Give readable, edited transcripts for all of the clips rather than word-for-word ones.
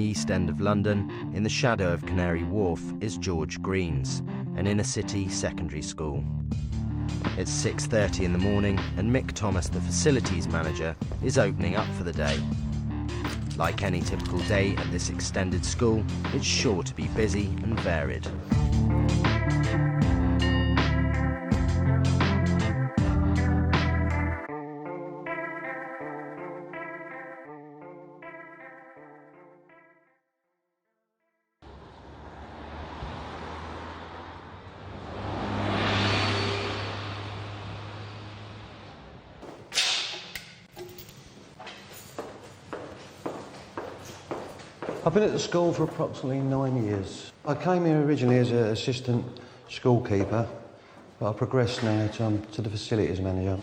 East End of London, in the shadow of Canary Wharf, is George Green's, an inner-city secondary school. It's 6:30 in the morning and Mick Thomas, the facilities manager, is opening up for the day. Like any typical day at this extended school, it's sure to be busy and varied. I've been at the school for approximately 9 years. I came here originally as an assistant schoolkeeper, but I progressed now to the facilities manager.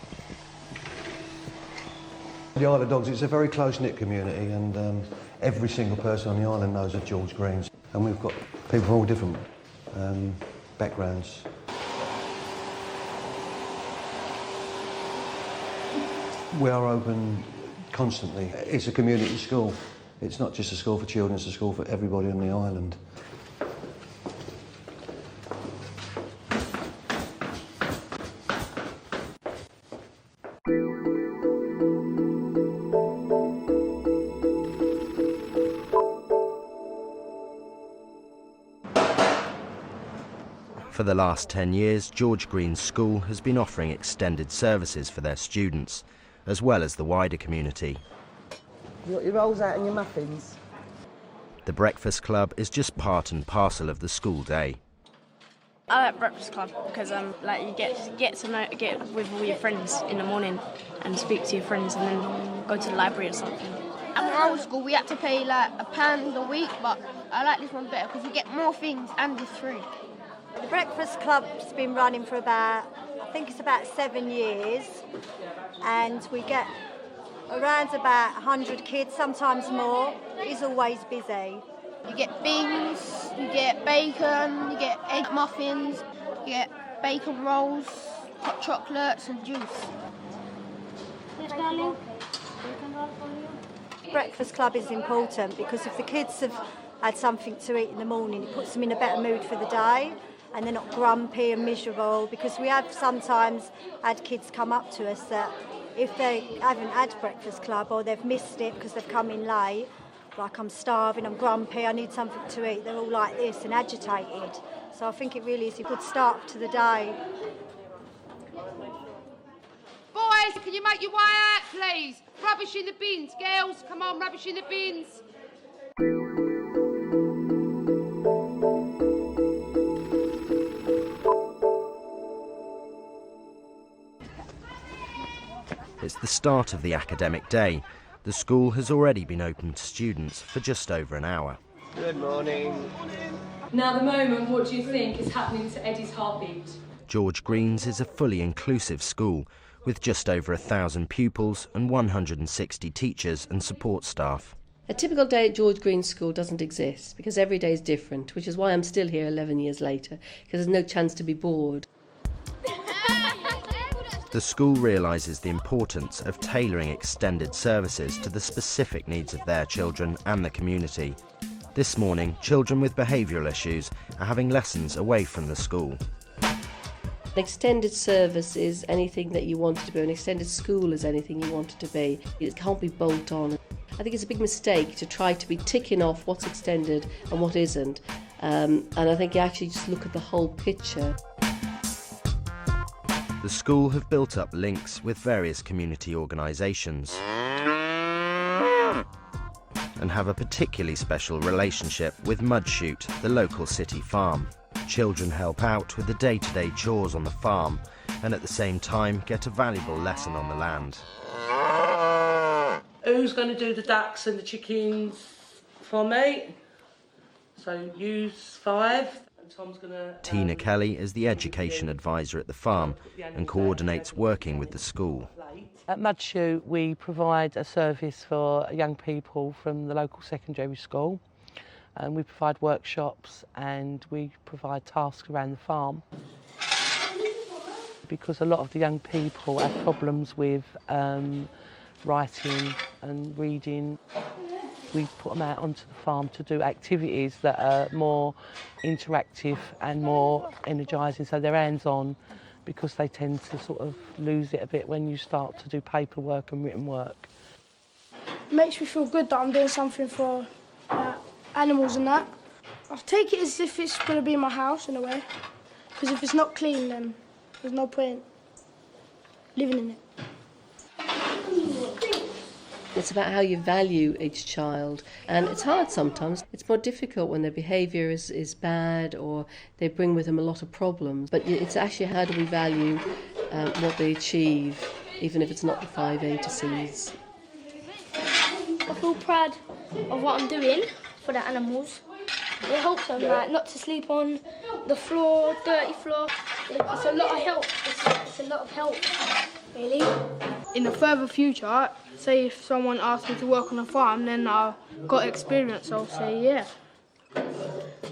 The Isle of Dogs, it's a very close-knit community, and every single person on the island knows of George Green's. And we've got people from all different backgrounds. We are open constantly. It's a community school. It's not just a school for children, it's a school for everybody on the island. For the last 10 years, George Green's school has been offering extended services for their students, as well as the wider community. You got your rolls out and your muffins. The Breakfast Club is just part and parcel of the school day. I like Breakfast Club because like you get with all your friends in the morning and speak to your friends and then go to the library or something. At my old school we had to pay like £1 a week, but I like this one better because we get more things and it's free. The Breakfast Club's been running for I think it's about 7 years, and we get around about 100 kids, sometimes more. It's always busy. You get beans, you get bacon, you get egg muffins, you get bacon rolls, hot chocolates and juice. Breakfast Club is important because if the kids have had something to eat in the morning, it puts them in a better mood for the day and they're not grumpy and miserable, because we have sometimes had kids come up to us that if they haven't had Breakfast Club or they've missed it because they've come in late, like I'm starving, I'm grumpy, I need something to eat, they're all like this and agitated. So I think it really is a good start to the day. Boys, can you make your way out, please? Rubbish in the bins. Girls, come on, rubbish in the bins. It's the start of the academic day. The school has already been open to students for just over an hour. Good morning. Now, at the moment, what do you think is happening to Eddie's heartbeat? George Green's is a fully inclusive school with just over 1,000 pupils and 160 teachers and support staff. A typical day at George Green's school doesn't exist because every day is different, which is why I'm still here 11 years later, because there's no chance to be bored. The school realises the importance of tailoring extended services to the specific needs of their children and the community. This morning, children with behavioural issues are having lessons away from the school. An extended service is anything that you want it to be. An extended school is anything you want it to be. It can't be bolt on. I think it's a big mistake to try to be ticking off what's extended and what isn't. And I think you actually just look at the whole picture. The school have built up links with various community organisations and have a particularly special relationship with Mudshoot, the local city farm. Children help out with the day-to-day chores on the farm and at the same time get a valuable lesson on the land. Who's going to do the ducks and the chickens for me? So use 5. Tom's gonna, Tina Kelly is the education advisor at the farm and coordinates working with the school. At Mudshoot we provide a service for young people from the local secondary school, and we provide workshops and we provide tasks around the farm. Because a lot of the young people have problems with writing and reading. We put them out onto the farm to do activities that are more interactive and more energising, so they're hands-on, because they tend to sort of lose it a bit when you start to do paperwork and written work. It makes me feel good that I'm doing something for animals and that. I take it as if it's going to be my house in a way, because if it's not clean then there's no point living in it. It's about how you value each child, and it's hard sometimes. It's more difficult when their behaviour is bad or they bring with them a lot of problems, but it's actually how do we value what they achieve, even if it's not the 5 A to C's. I feel proud of what I'm doing for the animals. It helps them like not to sleep on the floor, dirty floor. It's a lot of help. It's a lot of help, really. In the further future, say if someone asks me to work on a farm, then I've got experience. I'll say, yeah,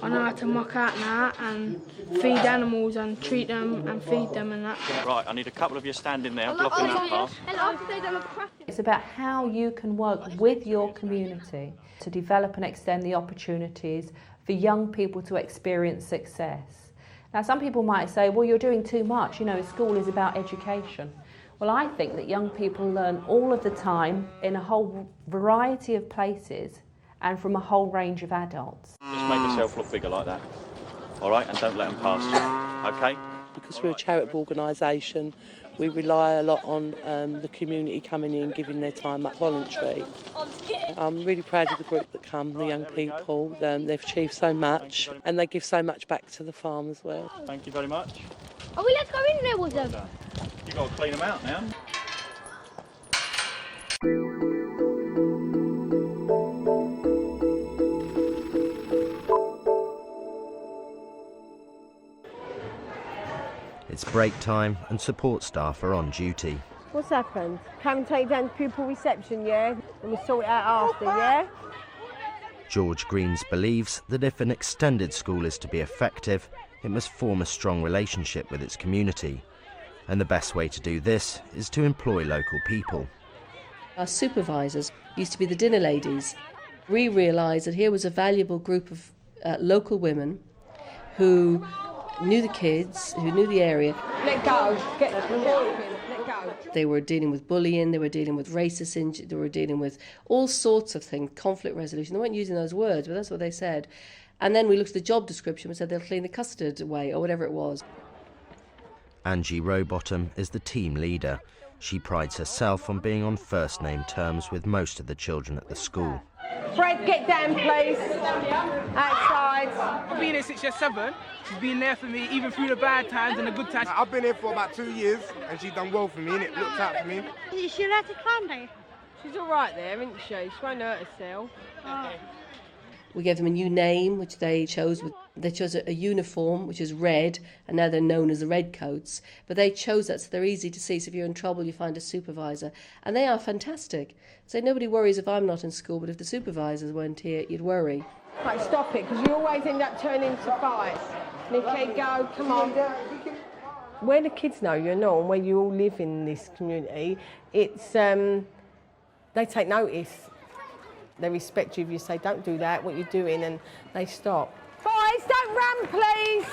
I know how to muck out now and feed animals and treat them and feed them and that. Right, I need a couple of you standing there blocking that path. It's about how you can work with your community to develop and extend the opportunities for young people to experience success. Now, some people might say, well, you're doing too much. You know, school is about education. Well, I think that young people learn all of the time in a whole variety of places and from a whole range of adults. Just make yourself look bigger like that, all right? And don't let them pass you, OK? Because we're a charitable organisation, we rely a lot on the community coming in, giving their time up voluntary. I'm really proud of the group that come, the young people. They've achieved so much and they give so much back to the farm as well. Thank you very much. Oh, well, let's go in there with them. You've got to clean them out now. It's break time and support staff are on duty. What's happened? Come and take you down to pupil reception, yeah? And we'll sort it out after, yeah? George Greens believes that if an extended school is to be effective, it must form a strong relationship with its community. And the best way to do this is to employ local people. Our supervisors used to be the dinner ladies. We realised that here was a valuable group of local women who knew the kids, who knew the area. Let go. Let go. They were dealing with bullying, they were dealing with racist, they were dealing with all sorts of things, conflict resolution. They weren't using those words, but that's what they said. And then we looked at the job description and said they'll clean the custard away, or whatever it was. Angie Rowbottom is the team leader. She prides herself on being on first-name terms with most of the children at the school. Fred, get down, please. Outside. I've been here since year 7. She's been there for me, even through the bad times and the good times. I've been here for about 2 years, and she's done well for me, innit? Looked out for me. Is she allowed to climb there? She's all right there, isn't she? She won't hurt herself. Oh. We gave them a new name, which they chose. They chose a uniform, which is red, and now they're known as the Redcoats. But they chose that so they're easy to see. So if you're in trouble, you find a supervisor. And they are fantastic. So nobody worries if I'm not in school, but if the supervisors weren't here, you'd worry. Right, stop it, because you always end up turning into fights. Nikki, go, come on. Where the kids know you're not, and where you all live in this community, it's they take notice. They respect you if you say, don't do that, what you're doing, and they stop. Boys, don't run, please!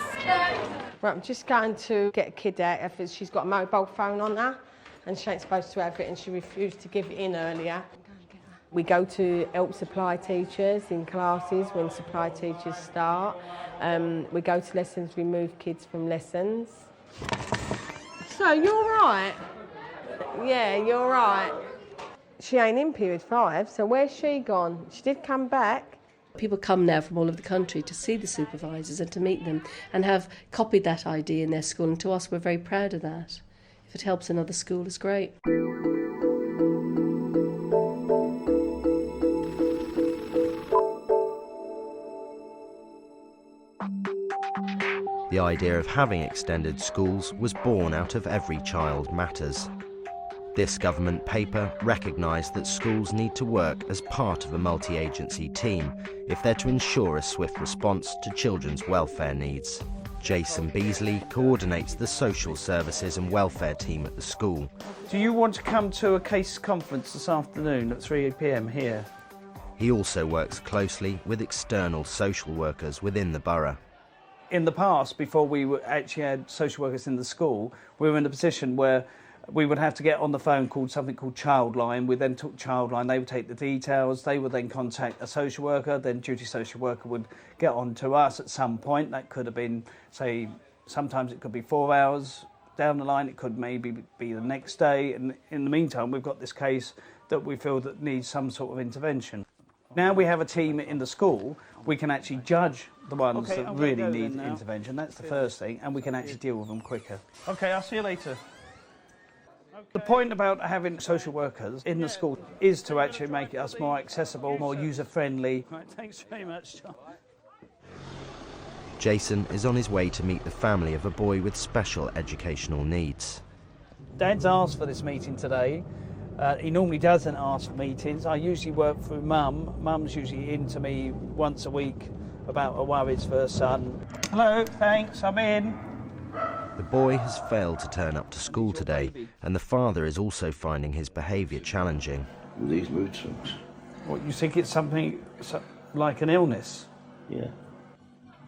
Right, I'm just going to get a kid out if she's got a mobile phone on her, and she ain't supposed to have it, and she refused to give it in earlier. We go to help supply teachers in classes when supply teachers start. We go to lessons, we move kids from lessons. So, you're all right? Yeah, you're all right. She ain't in period 5, so where's she gone? She did come back. People come now from all over the country to see the supervisors and to meet them and have copied that idea in their school, and to us we're very proud of that. If it helps another school, it's great. The idea of having extended schools was born out of Every Child Matters. This government paper recognised that schools need to work as part of a multi-agency team if they're to ensure a swift response to children's welfare needs. Jason Beasley coordinates the social services and welfare team at the school. Do you want to come to a case conference this afternoon at 3 p.m. here? He also works closely with external social workers within the borough. In the past, before we actually had social workers in the school, we were in a position where we would have to get on the phone something called Childline. We then took Childline, they would take the details, they would then contact a social worker, then duty social worker would get on to us at some point. That could have been, say, sometimes it could be 4 hours down the line, it could maybe be the next day, and in the meantime we've got this case that we feel that needs some sort of intervention. Now we have a team in the school, we can actually judge the ones that really need intervention, that's the first thing, and we can actually deal with them quicker. Okay, I'll see you later. The point about having social workers in the school is to actually make us more accessible, more user-friendly. Right, thanks very much, John. Jason is on his way to meet the family of a boy with special educational needs. Dad's asked for this meeting today. He normally doesn't ask for meetings. I usually work through Mum. Mum's usually in to me once a week about her worries for her son. Hello, thanks, I'm in. The boy has failed to turn up to school today, and the father is also finding his behaviour challenging. These mood swings. What, you think it's something like an illness? Yeah.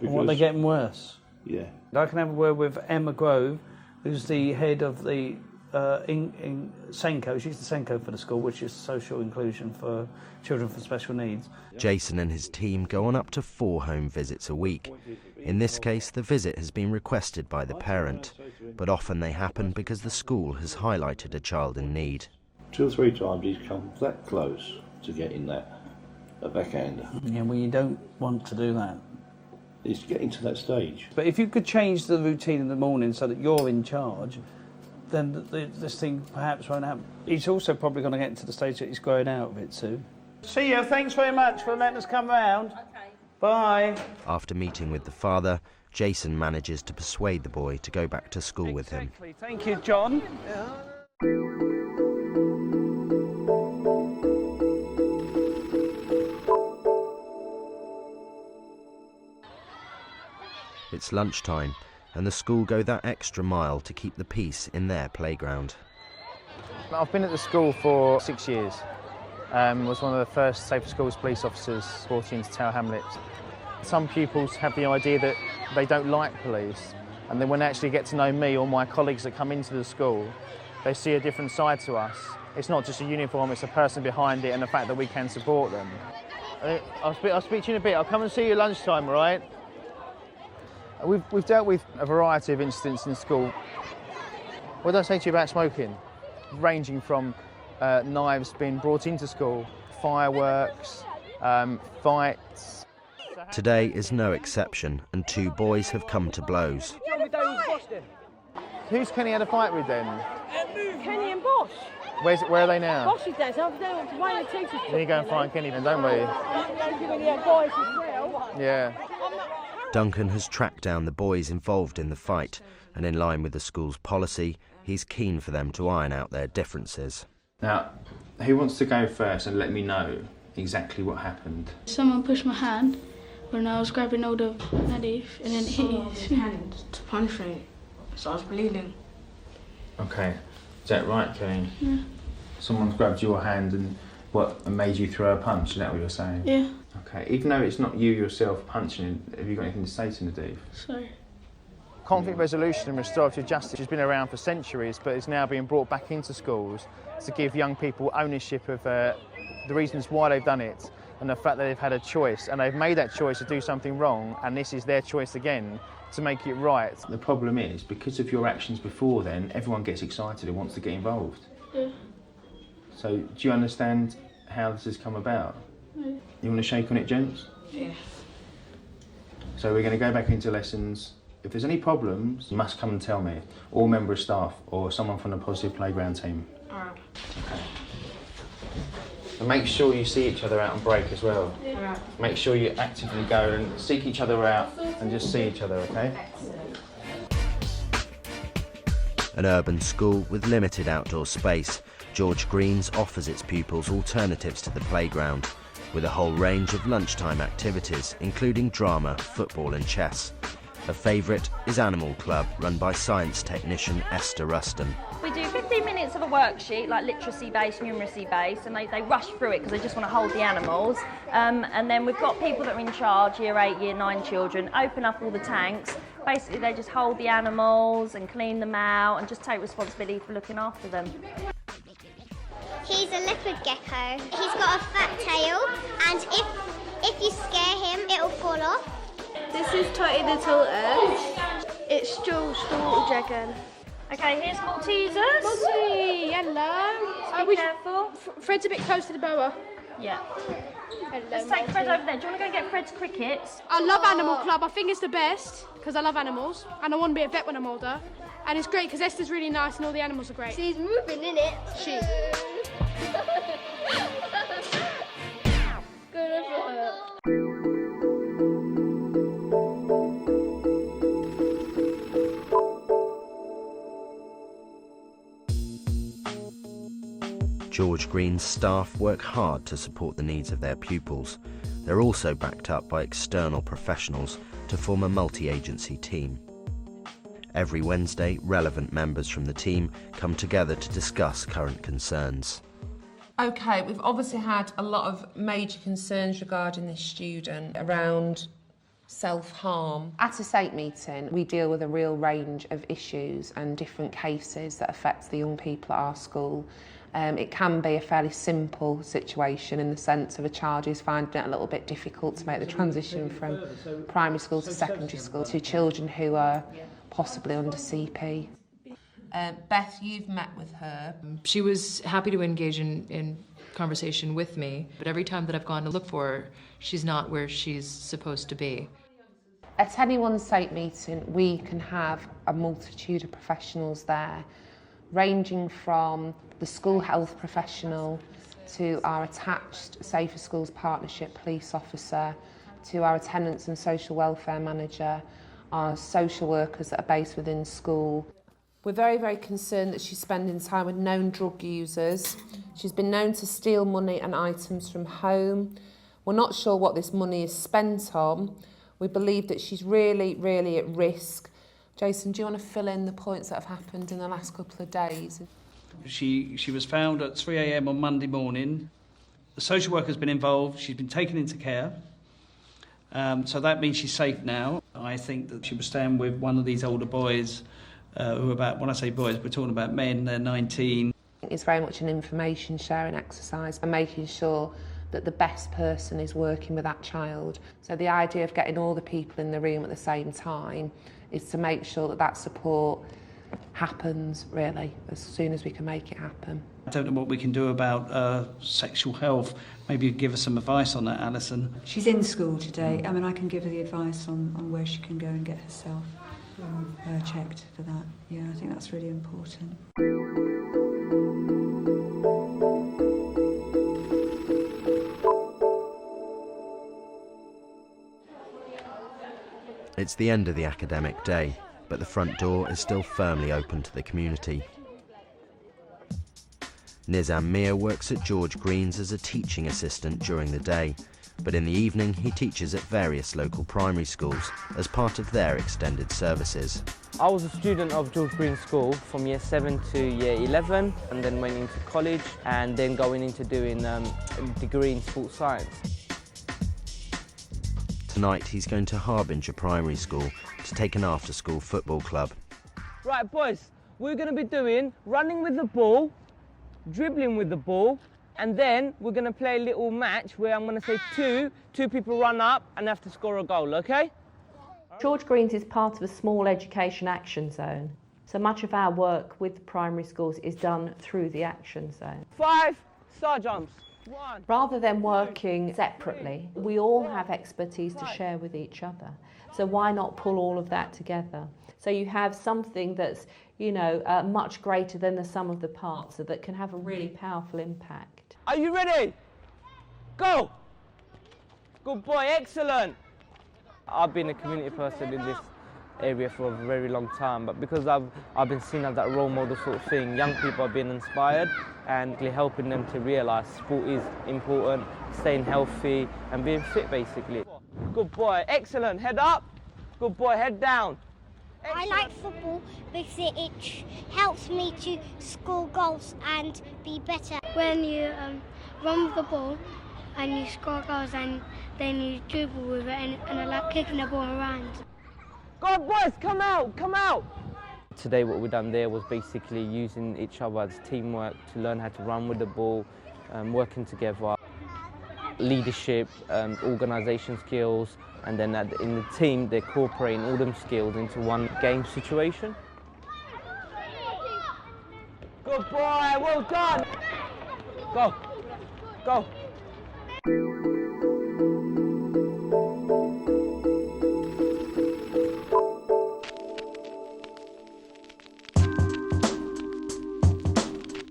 And what, they're getting worse? Yeah. I can have a word with Emma Grove, who's the head of the SENCO. She's the SENCO for the school, which is social inclusion for children with special needs. Jason and his team go on up to 4 home visits a week. In this case, the visit has been requested by the parent, but often they happen because the school has highlighted a child in need. 2 or 3 times he's come that close to getting a backhander. Yeah, well, you don't want to do that. It's getting to that stage. But if you could change the routine in the morning so that you're in charge, then this thing perhaps won't happen. He's also probably going to get to the stage that he's growing out of it soon. See you, thanks very much for letting us come round. Okay. Bye. After meeting with the father, Jason manages to persuade the boy to go back to school with him. Thank you, John. It's lunchtime, and the school go that extra mile to keep the peace in their playground. I've been at the school for 6 years. Was one of the first Safer Schools police officers brought into Tower Hamlets. Some pupils have the idea that they don't like police, and then when they actually get to know me or my colleagues that come into the school, they see a different side to us. It's not just a uniform, it's a person behind it and the fact that we can support them. I'll speak to you in a bit. I'll come and see you at lunchtime, all right? We've dealt with a variety of incidents in school. What did I say to you about smoking? Ranging from knives being brought into school, fireworks, fights. Today is no exception, and 2 boys have come to blows. Who's Kenny had a fight with then? Kenny and Bosch. Where are they now? Bosch is there, so they want to weigh the teachers. We need to go and find Kenny then, don't we? Boys as well. Yeah. Duncan has tracked down the boys involved in the fight, and in line with the school's policy, he's keen for them to iron out their differences. Now, who wants to go first and let me know exactly what happened? Someone pushed my hand when I was grabbing hold of Nadif, and then hit his hand to punch me, so I was bleeding. Okay, is that right, Kenny? Yeah. Someone's grabbed your hand and made you throw a punch, is that what you're saying? Yeah. Okay, even though it's not you yourself punching, have you got anything to say to Nadif? Sorry. Conflict resolution and restorative justice has been around for centuries, but is now being brought back into schools to give young people ownership of the reasons why they've done it and the fact that they've had a choice and they've made that choice to do something wrong, and this is their choice again to make it right. The problem is, because of your actions before then, everyone gets excited and wants to get involved. Yeah. So, do you understand how this has come about? Yeah. You want to shake on it, gents? Yeah. So we're going to go back into lessons. If there's any problems, you must come and tell me, or member of staff, or someone from the Positive Playground team. Alright. Okay. And make sure you see each other out on break as well. Yeah. Make sure you actively go and seek each other out and just see each other, okay? An urban school with limited outdoor space, George Greens offers its pupils alternatives to the playground, with a whole range of lunchtime activities, including drama, football and chess. A favourite is Animal Club, run by science technician Esther Ruston. We do 15 minutes of a worksheet, like literacy-based, numeracy-based, and they rush through it because they just want to hold the animals. And then we've got people that are in charge, year 8, year 9 children, open up all the tanks. Basically, they just hold the animals and clean them out and just take responsibility for looking after them. He's a leopard gecko. He's got a fat tail, and if you scare him, it'll fall off. This is Totty the Tortoise. It's Jules the Water Dragon. Okay, here's Maltesers. Maltese, hello. Be careful. Fred's a bit close to the boa. Yeah. Hello, Let's take Fred over there. Do you want to go and get Fred's crickets? I love Animal Club. I think it's the best because I love animals and I want to be a vet when I'm older. And it's great because Esther's really nice and all the animals are great. She's moving, innit? She. Good for her. George Green's staff work hard to support the needs of their pupils. They're also backed up by external professionals to form a multi-agency team. Every Wednesday, relevant members from the team come together to discuss current concerns. OK, we've obviously had a lot of major concerns regarding this student around self-harm. At a SATE meeting, we deal with a real range of issues and different cases that affect the young people at our school. It can be a fairly simple situation in the sense of a child who's finding it a little bit difficult to make the transition from primary school to secondary school, to children who are possibly under CP. Beth, you've met with her. She was happy to engage in conversation with me, but every time that I've gone to look for her, she's not where she's supposed to be. At any one SATE meeting, we can have a multitude of professionals there, ranging from the school health professional to our attached Safer Schools Partnership police officer, to our attendance and social welfare manager, our social workers that are based within school. We're very, very concerned that she's spending time with known drug users. She's been known to steal money and items from home. We're not sure what this money is spent on. We believe that she's really, really at risk. Jason, do you want to fill in the points that have happened in the last couple of days? She was found at 3 a.m. on Monday morning. The social worker's been involved. She's been taken into care. So that means she's safe now. I think that she was staying with one of these older boys who are about, when I say boys, we're talking about men, they're 19. It's very much an information sharing exercise and making sure that the best person is working with that child. So the idea of getting all the people in the room at the same time is to make sure that that support happens, really, as soon as we can make it happen. I don't know what we can do about sexual health. Maybe you'd give us some advice on that, Alison. She's in school today. I mean, I can give her the advice on where she can go and get herself checked for that. Yeah, I think that's really important. It's the end of the academic day, but the front door is still firmly open to the community. Nizam Mir works at George Green's as a teaching assistant during the day, but in the evening he teaches at various local primary schools as part of their extended services. I was a student of George Green School from year 7 to year 11, and then went into college and then going into doing a degree in sports science. Tonight he's going to Harbinger Primary School to take an after-school football club. Right, boys, we're going to be doing running with the ball, dribbling with the ball, and then we're going to play a little match where I'm going to say two people run up and have to score a goal, OK? George Green's is part of a small education action zone. So much of our work with the primary schools is done through the action zone. 5 star jumps. 1. Rather than working separately, we all have expertise to share with each other. So why not pull all of that together? So you have something that's, you know, much greater than the sum of the parts, so that can have a really powerful impact. Are you ready? Go! Good boy, excellent! I've been a community person in this area for a very long time, but because I've been seen as that role model sort of thing, young people are being inspired and helping them to realise sport is important, staying healthy and being fit basically. Good boy, excellent, head up. Good boy, head down. I like football because it helps me to score goals and be better. When you run with the ball and you score goals and then you dribble with it and I like kicking the ball around. Go on, boys, come out, come out! Today what we done there was basically using each other as teamwork to learn how to run with the ball, working together, leadership, organisation skills, and then in the team they're incorporating all them skills into one game situation. Good boy, well done! Go, go!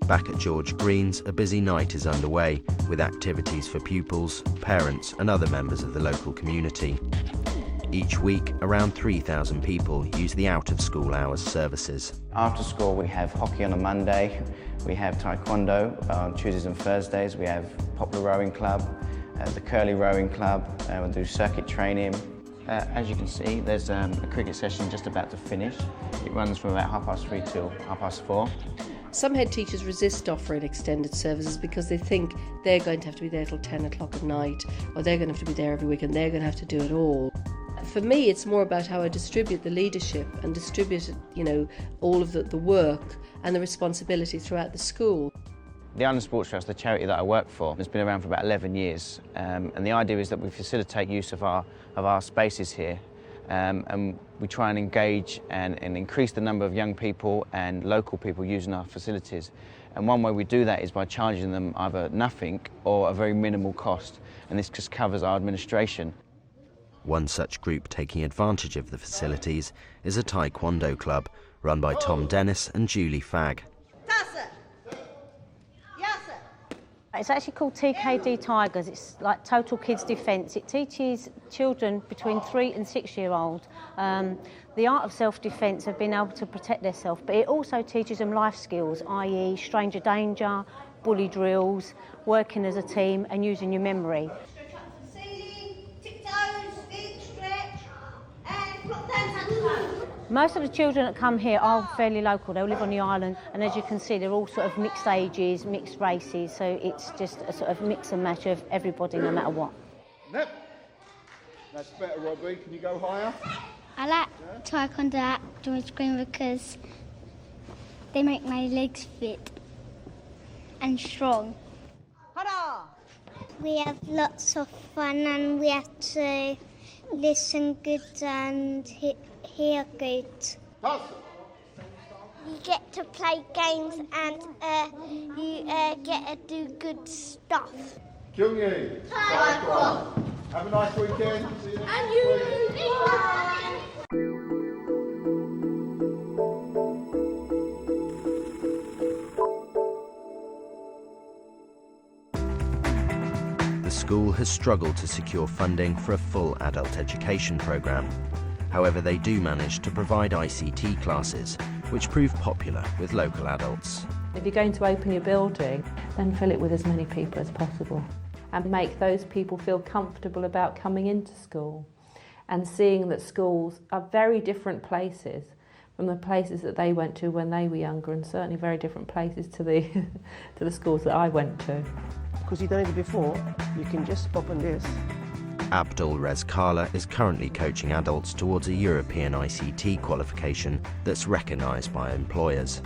Back at George Green's, a busy night is underway, with activities for pupils, parents and other members of the local community. Each week, around 3,000 people use the out-of-school hours services. After school, we have hockey on a Monday, we have taekwondo on Tuesdays and Thursdays, we have Poplar Rowing Club, the Curly Rowing Club, we'll do circuit training. As you can see, there's a cricket session just about to finish. It runs from about 3:30 till 4:30. Some head teachers resist offering extended services because they think they're going to have to be there till 10 o'clock at night, or they're going to have to be there every week and they're going to have to do it all. For me, it's more about how I distribute the leadership and distribute, all of the work and the responsibility throughout the school. The Island Sports Trust, the charity that I work for, has been around for about 11 years, and the idea is that we facilitate use of our spaces here. And we try and engage and increase the number of young people and local people using our facilities. And one way we do that is by charging them either nothing or a very minimal cost, and this just covers our administration. One such group taking advantage of the facilities is a taekwondo club run by Tom Dennis and Julie Fagg. It's actually called TKD Tigers. It's like Total Kids Defence. It teaches children between 3 and 6 year old the art of self-defence, of being able to protect themselves, but it also teaches them life skills, i.e. stranger danger, bully drills, working as a team and using your memory. Most of the children that come here are fairly local. They live on the island, and as you can see, they're all sort of mixed ages, mixed races, so it's just a sort of mix and match of everybody, no matter what. Yep. That's better, Robbie. Can you go higher? I like taekwondo at George Green because they make my legs fit and strong. We have lots of fun and we have to listen good and hear good. You get to play games and you get to do good stuff. Kyung-Yi. Have a nice weekend. See you next week. Bye. The school has struggled to secure funding for a full adult education programme. However, they do manage to provide ICT classes, which prove popular with local adults. If you're going to open your building, then fill it with as many people as possible and make those people feel comfortable about coming into school and seeing that schools are very different places from the places that they went to when they were younger, and certainly very different places to the to the schools that I went to. Because you've done it before, you can just open this. Abdul Rezkala is currently coaching adults towards a European ICT qualification that's recognised by employers.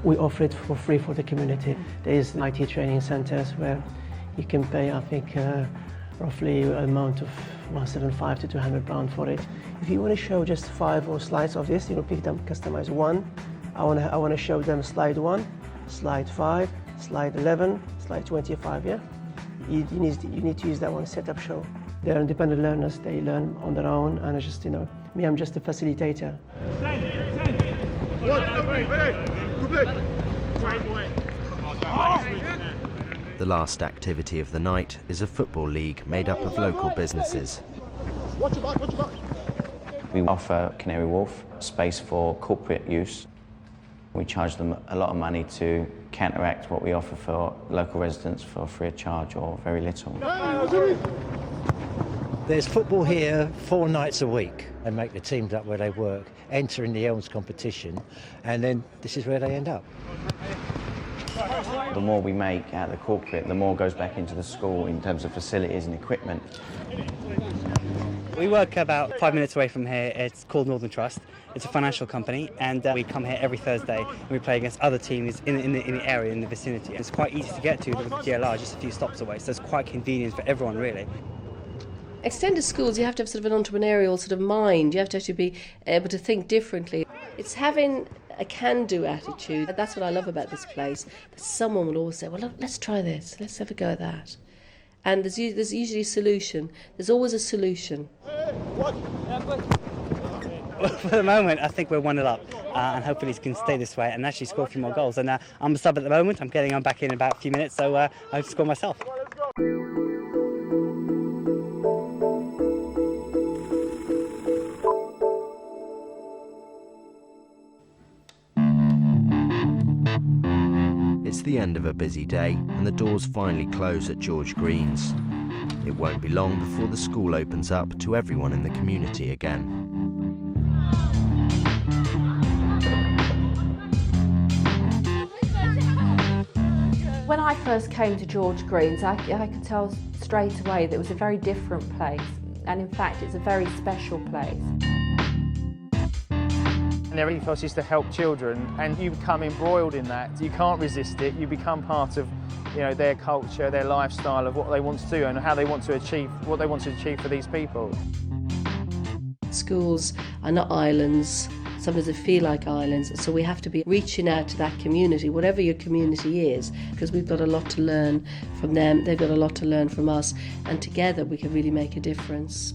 We offer it for free for the community. There's IT training centres where you can pay, I think, roughly an amount of £175 to £200 for it. If you want to show just 5 or slides of this, pick them, customize one. I want to show them slide 1, slide 5, slide 11, slide 25, yeah? You need to use that one, setup show. They're independent learners, they learn on their own, and it's just, me, I'm just a facilitator. The last activity of the night is a football league made up of local businesses. We offer Canary Wharf space for corporate use. We charge them a lot of money to counteract what we offer for local residents for free of charge or very little. There's football here 4 nights a week. They make the teams up where they work, enter in the Elms competition, and then this is where they end up. The more we make out of the corporate, the more goes back into the school in terms of facilities and equipment. We work about 5 minutes away from here. It's called Northern Trust. It's a financial company, and we come here every Thursday and we play against other teams in the area, in the vicinity. It's quite easy to get to with the GLR, just a few stops away, so it's quite convenient for everyone, really. Extended schools, you have to have sort of an entrepreneurial sort of mind. You have to actually be able to think differently. It's having a can-do attitude. That's what I love about this place. That someone will always say, well, look, let's try this. Let's have a go at that. And there's usually a solution. There's always a solution. For the moment, I think we're 1-0 up, and hopefully he can stay this way and actually score a few more goals. And I'm a sub at the moment. I'm getting on back in about a few minutes, so I hope to score myself. It's the end of a busy day and the doors finally close at George Green's. It won't be long before the school opens up to everyone in the community again. When I first came to George Green's, I could tell straight away that it was a very different place, and in fact it's a very special place. And their ethos is to help children, and you become embroiled in that. You can't resist it. You become part of, their culture, their lifestyle, of what they want to do and how they want to achieve what they want to achieve for these people. Schools are not islands. Sometimes they feel like islands, so we have to be reaching out to that community, whatever your community is, because we've got a lot to learn from them, they've got a lot to learn from us, and together we can really make a difference.